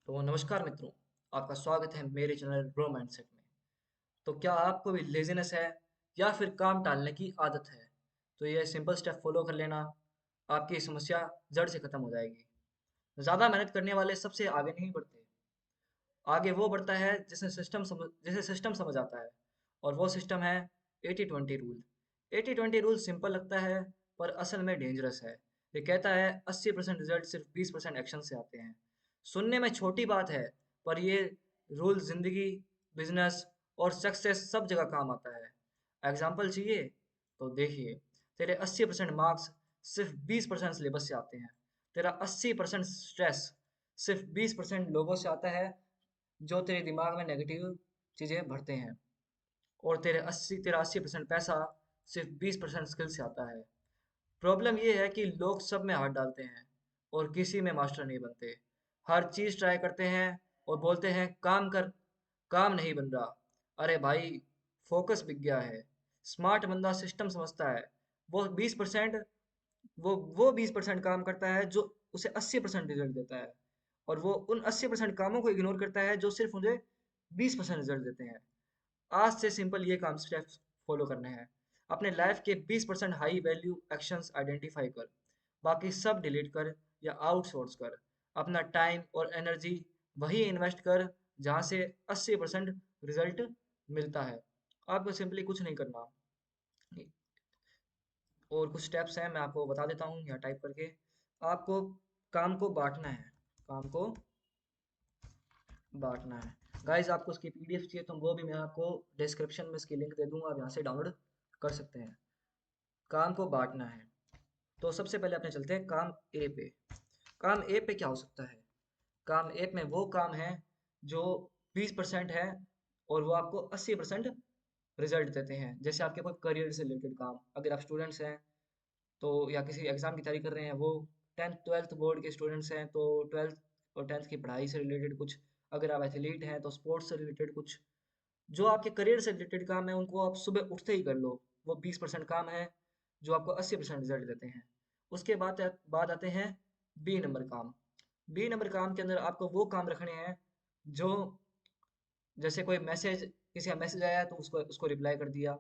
तो नमस्कार मित्रों, आपका स्वागत है मेरे चैनल ग्रो माइंडसेट में। तो क्या आपको भी लेजीनेस है या फिर काम टालने की आदत है? तो ये सिंपल स्टेप फॉलो कर लेना, आपकी समस्या जड़ से खत्म हो जाएगी। ज़्यादा मेहनत करने वाले सबसे आगे नहीं बढ़ते। आगे वो बढ़ता है जिसे सिस्टम समझ आता है, और वो सिस्टम है 80-20 रूल। 80-20 रूल सिंपल लगता है, पर असल में डेंजरस है। ये कहता है 80% रिजल्ट सिर्फ 20% एक्शन से आते हैं। सुनने में छोटी बात है, पर ये रूल जिंदगी, बिजनेस और सक्सेस सब जगह काम आता है। एग्जाम्पल चाहिए तो देखिए, तेरे 80% मार्क्स सिर्फ 20% सिलेबस से आते हैं। तेरा 80% स्ट्रेस सिर्फ 20% लोगों से आता है जो तेरे दिमाग में नेगेटिव चीज़ें भरते हैं। और तेरा 80% पैसा सिर्फ 20% स्किल से आता है। प्रॉब्लम ये है कि लोग सब में हाथ डालते हैं और किसी में मास्टर नहीं बनते। हर चीज़ ट्राई करते हैं और बोलते हैं काम कर, काम नहीं बन रहा। अरे भाई, फोकस बिक गया है। स्मार्ट बंदा सिस्टम समझता है। वो 20% वो 20% काम करता है जो उसे 80% रिजल्ट देता है, और वो उन 80% कामों को इग्नोर करता है जो सिर्फ मुझे 20% रिजल्ट देते हैं। आज से सिंपल ये काम स्टेप्स फॉलो करने हैं। अपने लाइफ के 20% हाई वैल्यू एक्शंस आइडेंटिफाई कर, बाकी सब डिलीट कर या आउटसोर्स कर। अपना टाइम और एनर्जी वही इन्वेस्ट कर जहाँ से 80% रिजल्ट मिलता है। आपको सिंपली कुछ नहीं करना, और कुछ स्टेप्स हैं मैं आपको बता देता हूँ यहाँ टाइप करके। आपको काम को बांटना है, काम को बांटना है। गाइस, आपको उसकी पीडीएफ चाहिए तो वो भी मैं आपको डिस्क्रिप्शन में इसकी लिंक दे दूंगा, आप यहाँ से डाउनलोड कर सकते हैं। काम को बांटना है, तो सबसे पहले अपने चलते हैं काम ए पे। काम ए पे क्या हो सकता है? काम ए में वो काम है जो 20% है और वो आपको 80% रिजल्ट देते हैं। जैसे आपके कोई करियर से रिलेटेड काम, अगर आप स्टूडेंट्स हैं तो, या किसी एग्जाम की तैयारी कर रहे हैं, वो 10th 12th बोर्ड के स्टूडेंट्स हैं तो 12th और 10th की पढ़ाई से रिलेटेड कुछ, अगर आप एथलीट हैं तो स्पोर्ट्स से रिलेटेड कुछ, जो आपके करियर से रिलेटेड काम है उनको आप सुबह उठते ही कर लो। वो 20% काम है जो आपको 80% रिजल्ट देते हैं। उसके बाद आते हैं बी नंबर काम। बी नंबर काम के अंदर आपको वो काम रखने हैं जो, जैसे कोई मैसेज, किसी का मैसेज आया तो उसको उसको रिप्लाई कर दिया,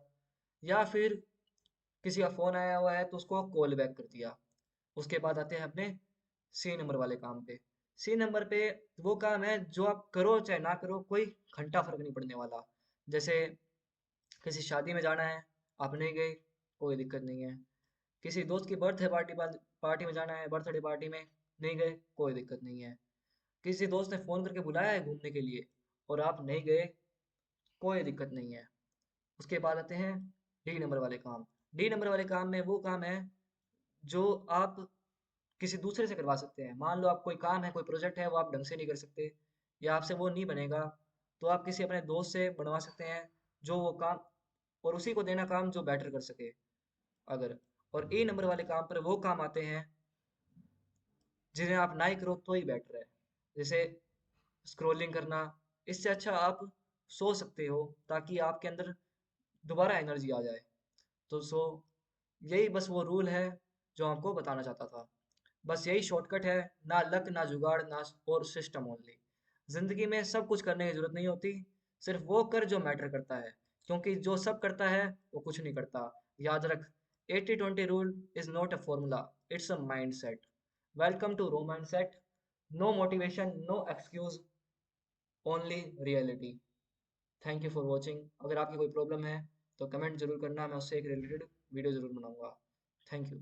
या फिर किसी का फ़ोन आया हुआ है तो उसको कॉल बैक कर दिया। उसके बाद आते हैं अपने सी नंबर वाले काम पे। सी नंबर पे वो काम है जो आप करो चाहे ना करो, कोई घंटा फर्क नहीं पड़ने वाला। जैसे किसी शादी में जाना है, आप नहीं गए, कोई दिक्कत नहीं है। किसी दोस्त की बर्थडे पार्टी में जाना है, बर्थडे पार्टी में नहीं गए, कोई दिक्कत नहीं है। किसी दोस्त ने फ़ोन करके बुलाया है घूमने के लिए और आप नहीं गए, कोई दिक्कत नहीं है। उसके बाद आते हैं डी नंबर वाले काम। डी नंबर वाले काम में वो काम है जो आप किसी दूसरे से करवा सकते हैं। मान लो आप कोई काम है, कोई प्रोजेक्ट है, वो आप ढंग से नहीं कर सकते या आपसे वो नहीं बनेगा, तो आप किसी अपने दोस्त से बनवा सकते हैं जो वो काम, और उसी को देना काम जो बेटर कर सके। अगर, और ए नंबर वाले काम पर वो काम आते हैं जिन्हें आप ना ही करो तो ही बेटर है। जैसे स्क्रॉलिंग करना, इससे अच्छा आप सो सकते हो ताकि आपके अंदर दोबारा एनर्जी आ जाए। तो यही बस वो रूल है जो आपको बताना चाहता था। बस यही शॉर्टकट है, ना लक ना जुगाड़ ना और सिस्टम ओनली। जिंदगी में सब कुछ करने की जरूरत नहीं होती, सिर्फ वो कर जो मैटर करता है, क्योंकि जो सब करता है वो कुछ नहीं करता। याद रख, 80-20 rule is not a formula, it's a mindset. Welcome to raw mindset. No motivation, no excuse, only reality. Thank you for watching. अगर आपकी कोई प्रॉब्लम है तो कमेंट जरूर करना, मैं उससे एक रिलेटेड वीडियो जरूर बनाऊंगा। Thank you.